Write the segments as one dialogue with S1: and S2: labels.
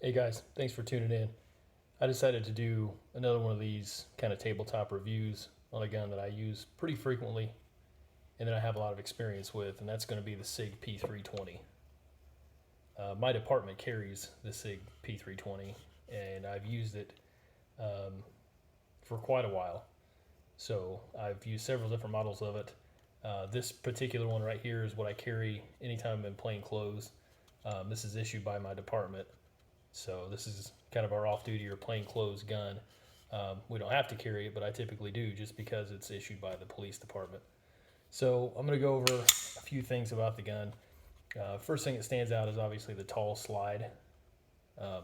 S1: Hey guys, thanks for tuning in. I decided to do another one of these kind of tabletop reviews on a gun that I use pretty frequently and that I have a lot of experience with, and that's going to be the Sig P320. My department carries the Sig P320, and I've used it for quite a while. So I've used several different models of it. This particular one right here is what I carry anytime I'm in plain clothes. This is issued by my department. So this is kind of our off-duty or plainclothes gun. We don't have to carry it, but I typically do just because it's issued by the police department. So I'm going to go over a few things about the gun. First thing that stands out is obviously the tall slide. The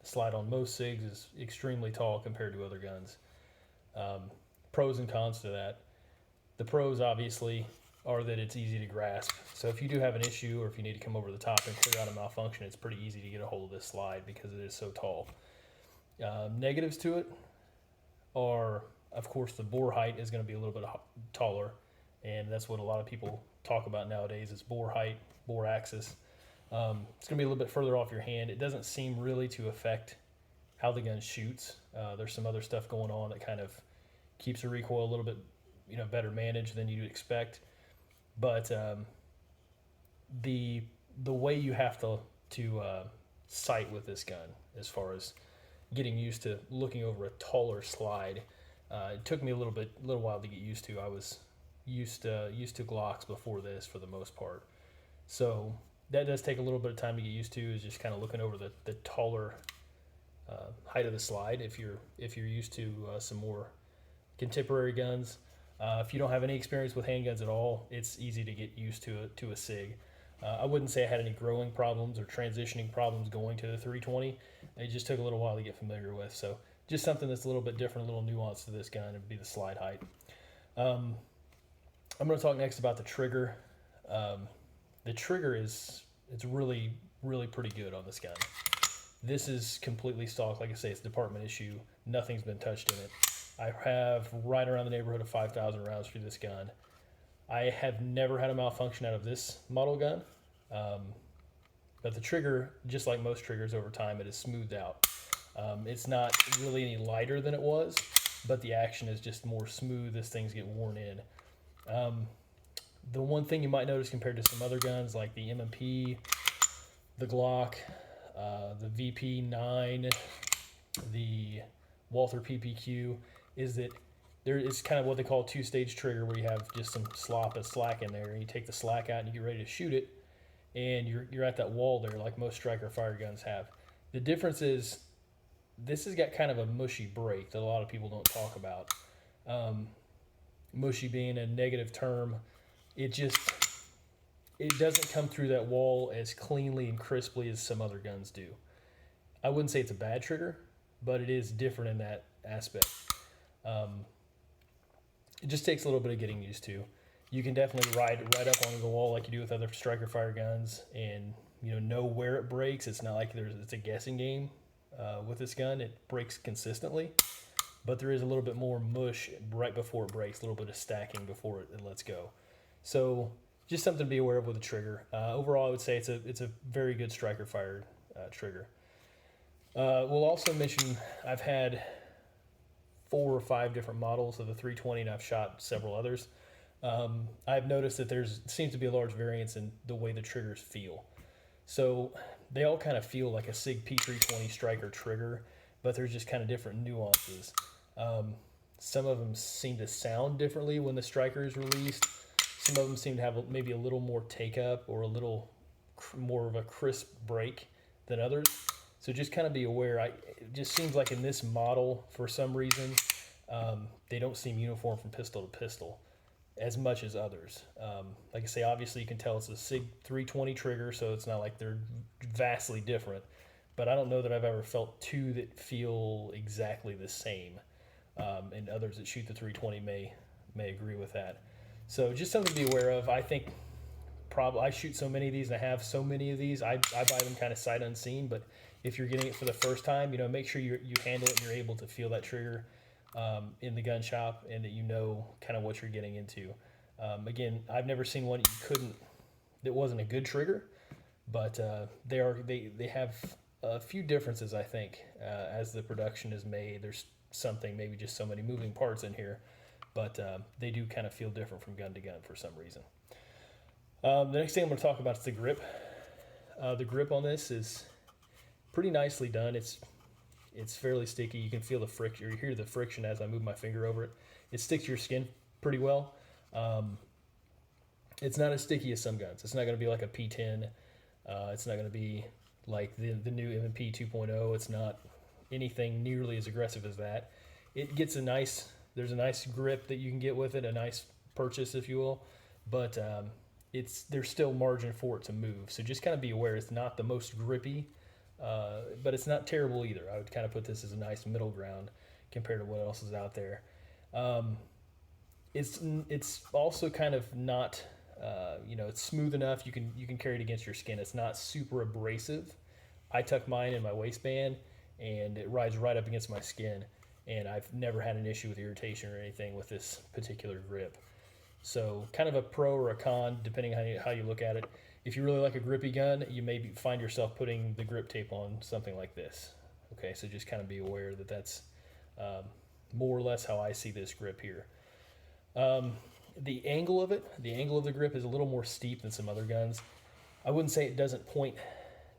S1: slide on most SIGs is extremely tall compared to other guns. Pros and cons to that. The pros obviously are that it's easy to grasp. So if you do have an issue or if you need to come over the top and clear out a malfunction, it's pretty easy to get a hold of this slide because it is so tall. Negatives to it are, of course, the bore height is going to be a little bit taller, and that's what a lot of people talk about nowadays is bore height, bore axis. It's going to be a little bit further off your hand. It doesn't seem really to affect how the gun shoots. There's some other stuff going on that kind of keeps the recoil a little bit better managed than you'd expect. But the way you have to sight with this gun, as far as getting used to looking over a taller slide, it took me a little while to get used to. I was used to Glocks before this for the most part, so that does take a little bit of time to get used to. Is just kind of looking over the taller height of the slide if you're used to some more contemporary guns. If you don't have any experience with handguns at all, it's easy to get used to a SIG. I wouldn't say I had any growing problems or transitioning problems going to the 320. It just took a little while to get familiar with. So just something that's a little bit different, a little nuanced to this gun would be the slide height. I'm going to talk next about the trigger. The trigger it's really, really pretty good on this gun. This is completely stock. Like I say, it's a department issue. Nothing's been touched in it. I have right around the neighborhood of 5,000 rounds through this gun. I have never had a malfunction out of this model gun, but the trigger, just like most triggers over time, it is smoothed out. It's not really any lighter than it was, but the action is just more smooth as things get worn in. The one thing you might notice compared to some other guns like the M&P, the Glock, the VP9, the Walther PPQ, is that there is kind of what they call a two-stage trigger, where you have just some slop and slack in there, and you take the slack out and you get ready to shoot it, and you're at that wall there like most striker fire guns have. The difference is this has got kind of a mushy break that a lot of people don't talk about. Mushy being a negative term, it doesn't come through that wall as cleanly and crisply as some other guns do. I wouldn't say it's a bad trigger, but it is different in that aspect. It just takes a little bit of getting used to. You can definitely ride up on the wall like you do with other striker fire guns, and know where it breaks. It's not like it's a guessing game with this gun. It breaks consistently, but there is a little bit more mush right before it breaks, a little bit of stacking before it lets go. So just something to be aware of with the trigger. Overall, I would say it's a very good striker fire trigger. We'll also mention I've had 4 or 5 different models of the 320, and I've shot several others. I've noticed that there seems to be a large variance in the way the triggers feel. So they all kind of feel like a Sig P320 striker trigger, but there's just kind of different nuances. Some of them seem to sound differently when the striker is released. Some of them seem to have maybe a little more take up or a little more of a crisp break than others. So just kind of be aware. It just seems like in this model, for some reason, they don't seem uniform from pistol to pistol as much as others. Like I say, obviously you can tell it's a Sig 320 trigger, so it's not like they're vastly different. But I don't know that I've ever felt 2 that feel exactly the same. And others that shoot the 320 may agree with that. So just something to be aware of. I think I shoot so many of these, and I have so many of these. I buy them kind of sight unseen, but if you're getting it for the first time, make sure you handle it and you're able to feel that trigger in the gun shop, and that kind of what you're getting into. Again, I've never seen one that wasn't a good trigger, but they have a few differences, I think, as the production is made. There's something, maybe just so many moving parts in here, but they do kind of feel different from gun to gun for some reason. The next thing I'm going to talk about is the grip. The grip on this is pretty nicely done. It's fairly sticky. You can feel the friction, or you hear the friction as I move my finger over it. It sticks to your skin pretty well. It's not as sticky as some guns. It's not going to be like a P10. It's not going to be like the new M&P 2.0. It's not anything nearly as aggressive as that. It gets there's a nice grip that you can get with it, a nice purchase, if you will, but there's still margin for it to move. So just kind of be aware it's not the most grippy, but it's not terrible either. I would kind of put this as a nice middle ground compared to what else is out there. It's also kind of not, it's smooth enough. You can carry it against your skin. It's not super abrasive. I tuck mine in my waistband and it rides right up against my skin. And I've never had an issue with irritation or anything with this particular grip. So kind of a pro or a con, depending on how you look at it. If you really like a grippy gun, you may find yourself putting the grip tape on something like this. Okay, so just kind of be aware that that's more or less how I see this grip here. The angle of the grip is a little more steep than some other guns. I wouldn't say it doesn't point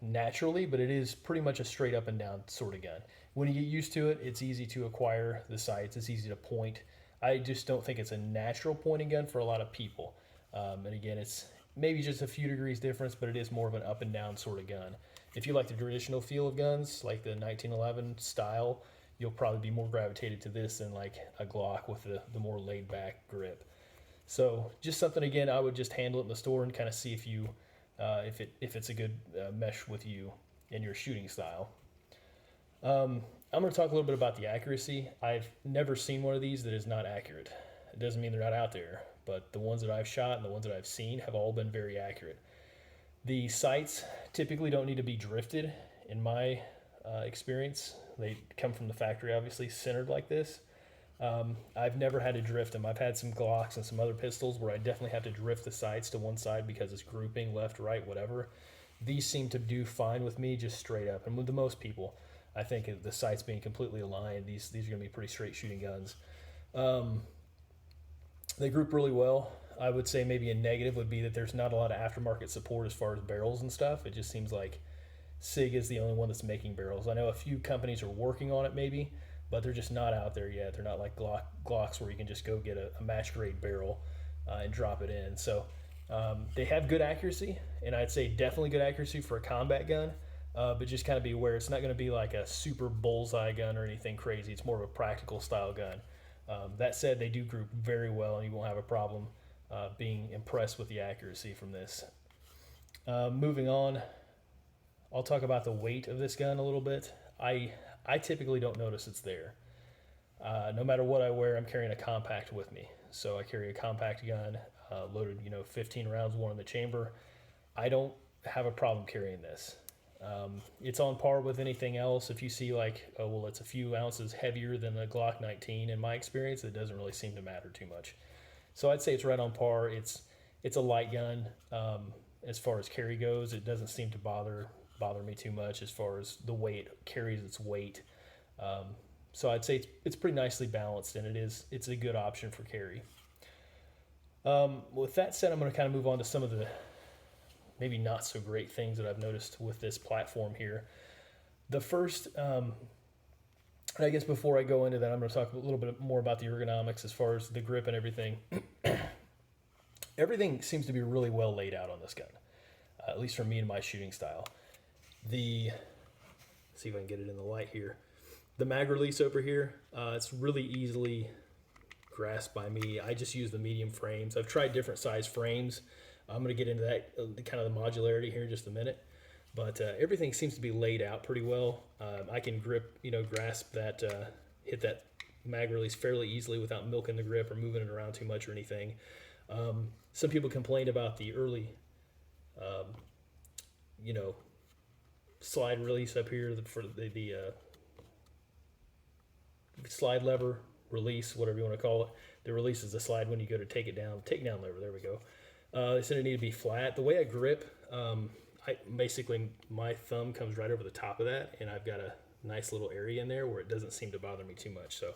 S1: naturally, but it is pretty much a straight up and down sort of gun. When you get used to it, it's easy to acquire the sights. It's easy to point. I just don't think it's a natural pointing gun for a lot of people. And again, it's maybe just a few degrees difference, but it is more of an up and down sort of gun. If you like the traditional feel of guns, like the 1911 style, you'll probably be more gravitated to this than like a Glock with the more laid back grip. So just something, again, I would just handle it in the store and kind of see if it's a good mesh with you in your shooting style. I'm going to talk a little bit about the accuracy. I've never seen one of these that is not accurate. It doesn't mean they're not out there, but the ones that I've shot and the ones that I've seen have all been very accurate. The sights typically don't need to be drifted in my experience. They come from the factory, obviously, centered like this. I've never had to drift them. I've had some Glocks and some other pistols where I definitely have to drift the sights to one side because it's grouping left, right, whatever. These seem to do fine with me just straight up. And with the most people, I think the sights being completely aligned, these are going to be pretty straight shooting guns. They group really well. I would say maybe a negative would be that there's not a lot of aftermarket support as far as barrels and stuff. It just seems like Sig is the only one that's making barrels. I know a few companies are working on it maybe, but they're just not out there yet. They're not like Glocks where you can just go get a match grade barrel and drop it in. So they have good accuracy, and I'd say definitely good accuracy for a combat gun, but just kind of be aware it's not going to be like a super bullseye gun or anything crazy. It's more of a practical style gun. That said, they do group very well, and you won't have a problem being impressed with the accuracy from this. Moving on, I'll talk about the weight of this gun a little bit. I typically don't notice it's there. No matter what I wear, I'm carrying a compact with me. So I carry a compact gun, loaded, 15 rounds, one in the chamber. I don't have a problem carrying this. It's on par with anything else. If you see like, oh, well, it's a few ounces heavier than the Glock 19, in my experience, it doesn't really seem to matter too much. So I'd say it's right on par. It's a light gun. As far as carry goes, it doesn't seem to bother me too much as far as the way it carries its weight. So I'd say it's pretty nicely balanced, and it's a good option for carry. With that said, I'm going to kind of move on to some of the maybe not so great things that I've noticed with this platform here. The first, I guess before I go into that, I'm going to talk a little bit more about the ergonomics as far as the grip and everything. Everything seems to be really well laid out on this gun, at least for me and my shooting style. Let's see if I can get it in the light here. The mag release over here, it's really easily grasped by me. I just use the medium frames. I've tried different size frames. I'm going to get into that, kind of the modularity here in just a minute. But everything seems to be laid out pretty well. I can grasp that, hit that mag release fairly easily without milking the grip or moving it around too much or anything. Some people complained about the early, slide release up here for the slide lever release, whatever you want to call it. The release is the slide when you go to take it down. Takedown lever, there we go. They said it needed to be flat. The way I grip, basically my thumb comes right over the top of that, and I've got a nice little area in there where it doesn't seem to bother me too much. So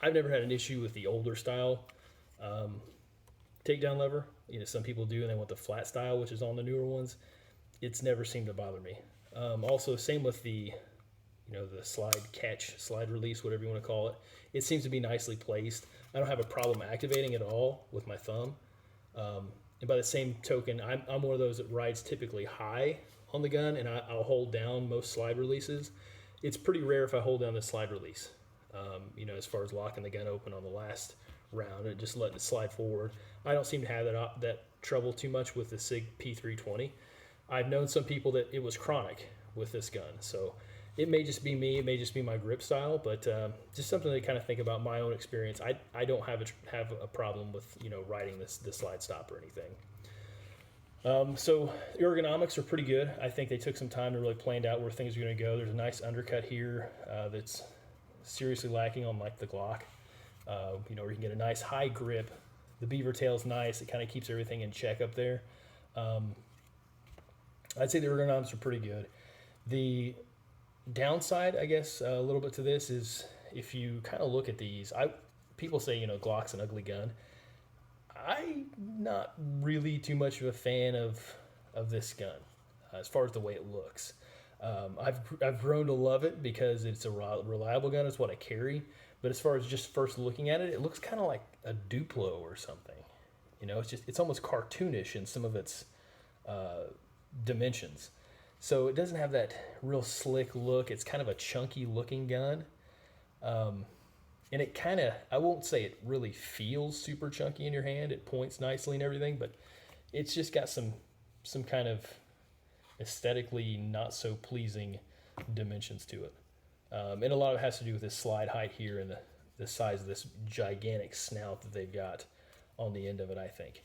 S1: I've never had an issue with the older style takedown lever. Some people do, and they want the flat style, which is on the newer ones. It's never seemed to bother me. Also, same with the the slide catch, slide release, whatever you want to call it. It seems to be nicely placed. I don't have a problem activating it at all with my thumb. And by the same token, I'm one of those that rides typically high on the gun, and I'll hold down most slide releases. It's pretty rare if I hold down the slide release, as far as locking the gun open on the last round and just letting it slide forward. I don't seem to have that trouble too much with the Sig P320. I've known some people that it was chronic with this gun, so it may just be me, it may just be my grip style, but just something to kind of think about my own experience. I don't have a problem with riding this slide stop or anything. So ergonomics are pretty good. I think they took some time to really plan out where things are going to go. There's a nice undercut here that's seriously lacking on like the Glock. Where you can get a nice high grip. The beaver tail's nice. It kind of keeps everything in check up there. I'd say the ergonomics are pretty good. The downside, I guess, a little bit to this is if you kind of look at these, people say, Glock's an ugly gun. I'm not really too much of a fan of this gun as far as the way it looks. I've grown to love it because it's a reliable gun. It's what I carry. But as far as just first looking at it, it looks kind of like a Duplo or something. It's almost cartoonish in some of its dimensions. So it doesn't have that real slick look. It's kind of a chunky looking gun. And it kind of, I won't say it really feels super chunky in your hand. It points nicely and everything, but it's just got some kind of aesthetically not so pleasing dimensions to it. And a lot of it has to do with this slide height here and the size of this gigantic snout that they've got on the end of it, I think.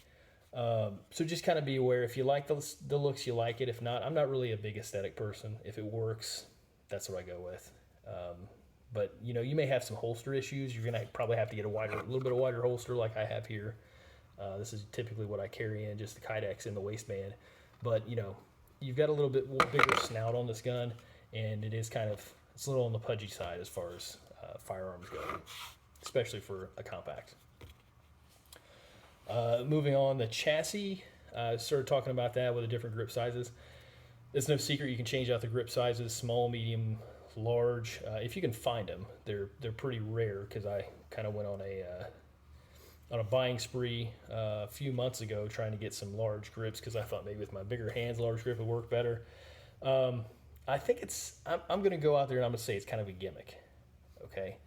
S1: So just kind of be aware. If you like the looks, you like it. If not, I'm not really a big aesthetic person. If it works, that's what I go with. But you may have some holster issues. You're gonna probably have to get a little bit of wider holster like I have here. This is typically what I carry in, just the Kydex in the waistband. But you've got a little bit bigger snout on this gun, and it's a little on the pudgy side as far as firearms go, especially for a compact. Moving on, the chassis, started talking about that with the different grip sizes. It's no secret you can change out the grip sizes, small, medium, large. If you can find them, they're pretty rare because I kind of went on a buying spree a few months ago trying to get some large grips because I thought maybe with my bigger hands, large grip would work better. I think I'm going to go out there and I'm going to say it's kind of a gimmick. Okay.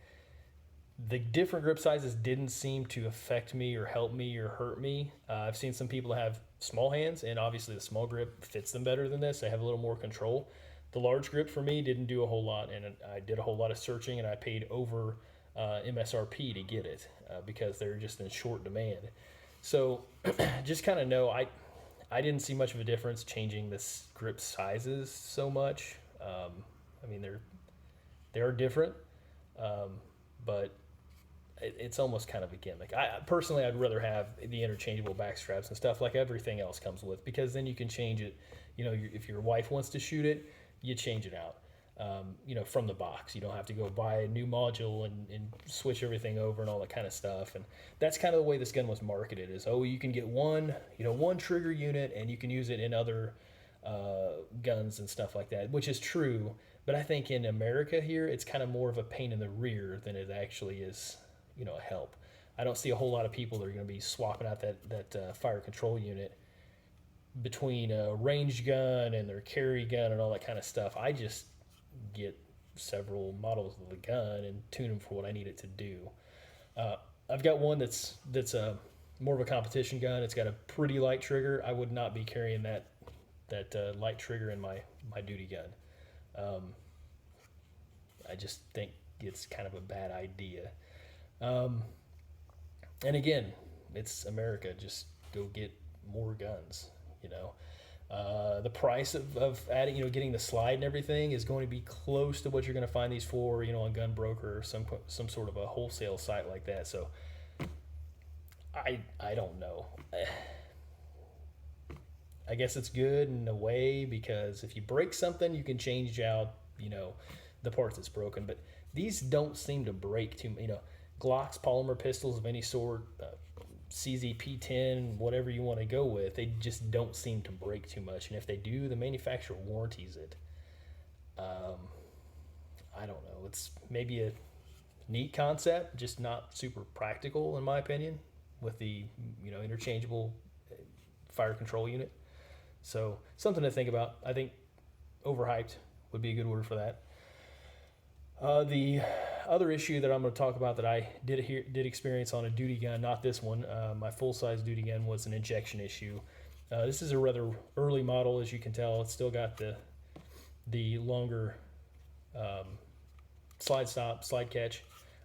S1: The different grip sizes didn't seem to affect me or help me or hurt me. I've seen some people have small hands, and obviously the small grip fits them better than this. They have a little more control. The large grip for me didn't do a whole lot, and I did a whole lot of searching, and I paid over MSRP to get it because they're just in short demand. So just kind of know I didn't see much of a difference changing this grip sizes so much. I mean, they are different, but it's almost kind of a gimmick. Personally, I'd rather have the interchangeable back straps and stuff like everything else comes with, because then you can change it. If your wife wants to shoot it, you change it out, from the box. You don't have to go buy a new module and switch everything over and all that kind of stuff. And that's kind of the way this gun was marketed is, you can get one trigger unit and you can use it in other guns and stuff like that, which is true. But I think in America here, it's kind of more of a pain in the rear than it actually is, a help. I don't see a whole lot of people that are going to be swapping out that fire control unit between a range gun and their carry gun and all that kind of stuff. I just get several models of the gun and tune them for what I need it to do. I've got one that's a more of a competition gun. It's got a pretty light trigger. I would not be carrying that light trigger in my duty gun. I just think it's kind of a bad idea. And again, it's America. Just go get more guns. The price of adding, getting the slide and everything is going to be close to what you're going to find these for, on Gun Broker or some sort of a wholesale site like that. So I don't know. I guess it's good in a way, because if you break something, you can change out, the parts that's broken. But these don't seem to break too. Glock's polymer pistols of any sort, CZ P10, whatever you want to go with, they just don't seem to break too much. And if they do, the manufacturer warranties it. I don't know. It's maybe a neat concept, just not super practical in my opinion, with the interchangeable fire control unit. So something to think about. I think overhyped would be a good word for that. The other issue that I'm going to talk about that I did experience on a duty gun, not this one, my full-size duty gun, was an injection issue. This is a rather early model, as you can tell. It's still got the longer slide catch.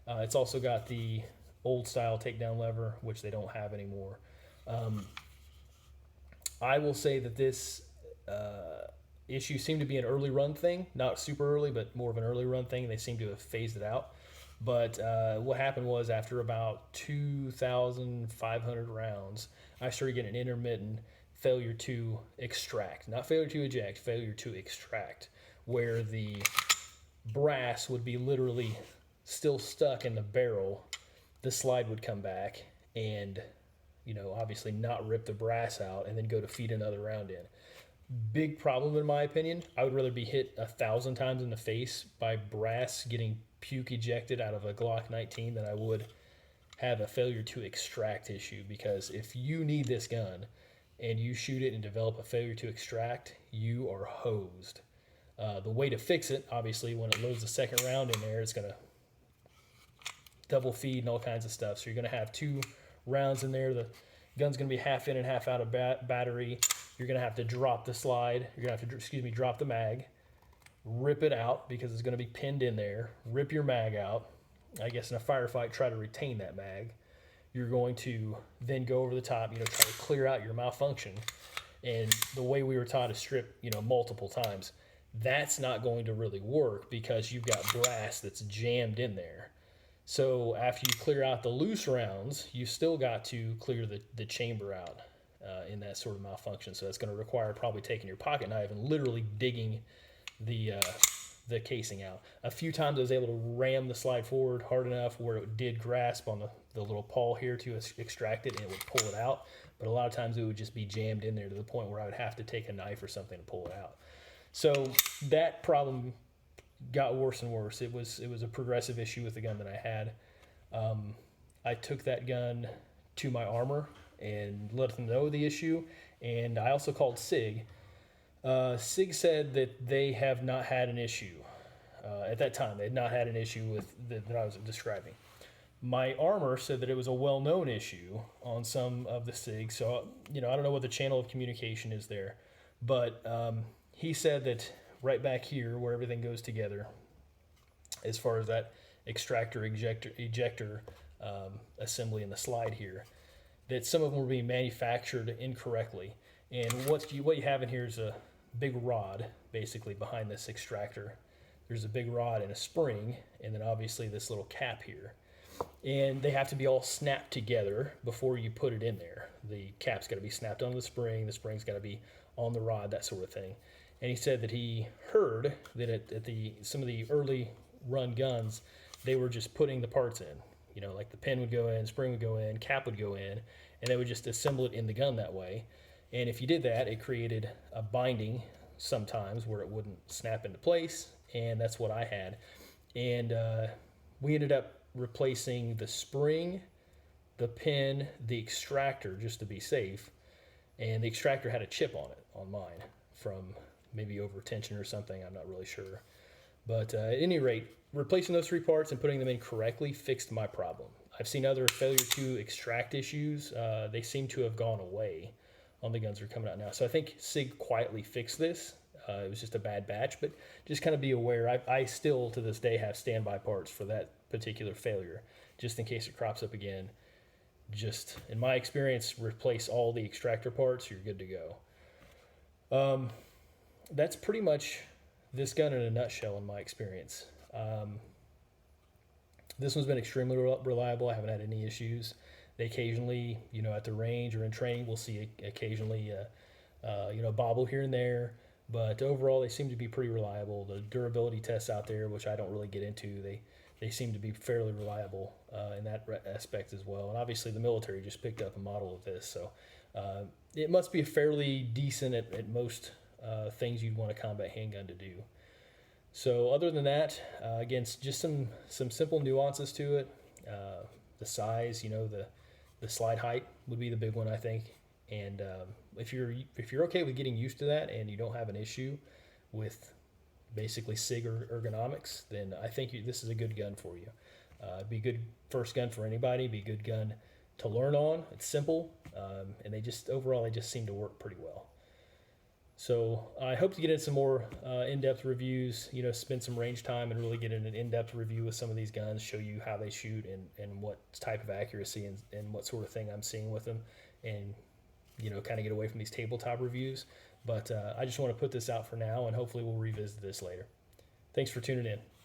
S1: It's also got the old style takedown lever, which they don't have anymore. I will say that this issue seemed to be an early run thing, not super early, but more of an early run thing. They seem to have phased it out. But what happened was, after about 2,500 rounds, I started getting an intermittent failure to extract, not failure to eject, failure to extract, where the brass would be literally still stuck in the barrel. The slide would come back and, obviously not rip the brass out and then go to feed another round in. Big problem in my opinion. I would rather be hit 1,000 times in the face by brass getting puke ejected out of a Glock 19 than I would have a failure to extract issue, because if you need this gun and you shoot it and develop a failure to extract, you are hosed. The way to fix it, obviously, when it loads the second round in there, it's going to double feed and all kinds of stuff. So you're going to have 2 rounds in there. The gun's going to be half in and half out of battery. You're going to have to drop the slide. You're going to have to, drop the mag, rip it out because it's going to be pinned in there, rip your mag out. I guess in a firefight, try to retain that mag. You're going to then go over the top, try to clear out your malfunction. And the way we were taught is strip, multiple times. That's not going to really work because you've got brass that's jammed in there. So after you clear out the loose rounds, you still got to clear the chamber out in that sort of malfunction. So that's going to require probably taking your pocket knife and literally digging the casing out. A few times I was able to ram the slide forward hard enough where it did grasp on the little pawl here to extract it, and it would pull it out. But a lot of times it would just be jammed in there to the point where I would have to take a knife or something to pull it out. So that problem got worse and worse. It was a progressive issue with the gun that I had. I took that gun to my armor and let them know the issue, and I also called Sig. Sig said that they have not had an issue. At that time, they had not had an issue with that I was describing. My armor said that it was a well-known issue on some of the Sig, so I don't know what the channel of communication is there, but he said that right back here where everything goes together, as far as that extractor ejector assembly in the slide here, that some of them were being manufactured incorrectly. And what you have in here is a big rod basically behind this extractor. There's a big rod and a spring, and then obviously this little cap here. And they have to be all snapped together before you put it in there. The cap's got to be snapped onto the spring's got to be on the rod, that sort of thing. And he said that he heard that at some of the early run guns, they were just putting the parts in. Like the pin would go in, spring would go in, cap would go in, and they would just assemble it in the gun that way. And if you did that, it created a binding sometimes where it wouldn't snap into place, and that's what I had. And we ended up replacing the spring, the pin, the extractor, just to be safe. And the extractor had a chip on it, on mine, from maybe over tension or something, I'm not really sure. But at any rate, replacing those 3 parts and putting them in correctly fixed my problem. I've seen other failure to extract issues. They seem to have gone away on the guns that are coming out now. So I think Sig quietly fixed this. It was just a bad batch, but just kind of be aware. I still, to this day, have standby parts for that particular failure, just in case it crops up again. Just, in my experience, replace all the extractor parts, you're good to go. That's pretty much this gun in a nutshell in my experience. This one's been extremely reliable. I haven't had any issues. They occasionally, at the range or in training, we'll see occasionally bobble here and there, but overall they seem to be pretty reliable. The durability tests out there, which I don't really get into, they seem to be fairly reliable in that aspect as well. And obviously the military just picked up a model of this, so it must be fairly decent at most things you'd want a combat handgun to do. So other than that, again, just some simple nuances to it. The size, the slide height would be the big one, I think. And if you're okay with getting used to that and you don't have an issue with basically Sig or Ergonomics, then I think this is a good gun for you. It'd be a good first gun for anybody. It'd be a good gun to learn on. It's simple, and they just seem to work pretty well. So I hope to get in some more in-depth reviews, spend some range time and really get in an in-depth review with some of these guns, show you how they shoot and what type of accuracy and what sort of thing I'm seeing with them, and kind of get away from these tabletop reviews. But I just want to put this out for now, and hopefully we'll revisit this later. Thanks for tuning in.